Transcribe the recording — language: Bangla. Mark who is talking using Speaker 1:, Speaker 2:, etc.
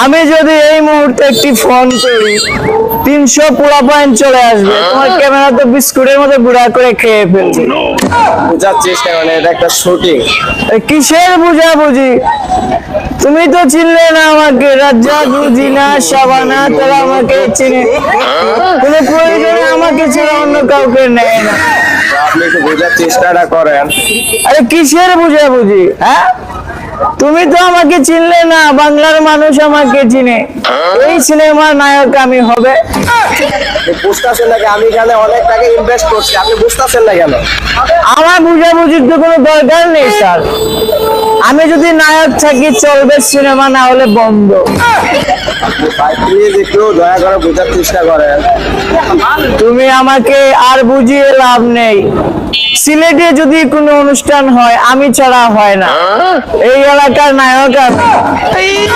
Speaker 1: আমি যদি এই মুহূর্তে একটি ফোন করি 300 পুরা পয়েন্ট চলে আসবে, তোমার ক্যামেরা তো বিস্কুটের মতো গুঁড়া করে খেয়ে ফেলছে।
Speaker 2: বোঝার চেষ্টা করেন, এটা একটা শুটিং।
Speaker 1: কিসের বুঝাবুঝি? তুমি তো চিনলে না আমাকে, রাজ্জাক বুঝিনা শাবানা তারা আমাকে চিনে, কোনো প্রয়োজনে আমাকে ছাড়া অন্য কাউকে নেয় না।
Speaker 2: আপনি একটু বোঝার চেষ্টাটা করেন।
Speaker 1: আরে কিসের বুঝাবুঝি? হ্যাঁ, তুমি তো আমাকে চিনলে না, বাংলার মানুষ আমাকে চিনে। এই সিনেমার নায়ক আমি হবে।
Speaker 2: বুঝতেছেন নাকি আমি এখানে অনেক টাকা ইনভেস্ট করছি, আপনি বুঝতেছেন না কেন?
Speaker 1: আমার বুঝাবুঝির তো কোনো দরকার নেই স্যার, আমি যদি নায়ক থাকি চলবে সিনেমা, না হলে বন্ধ।
Speaker 2: ভাই প্লিজ একটু দয়া করে বোঝার চেষ্টা করেন।
Speaker 1: তুমি আমাকে আর বুঝিয়ে লাভ নেই। সিলেটে যদি কোনো অনুষ্ঠান হয় আমি ছাড়া হয় না, এই এলাকার নায়ক আমি।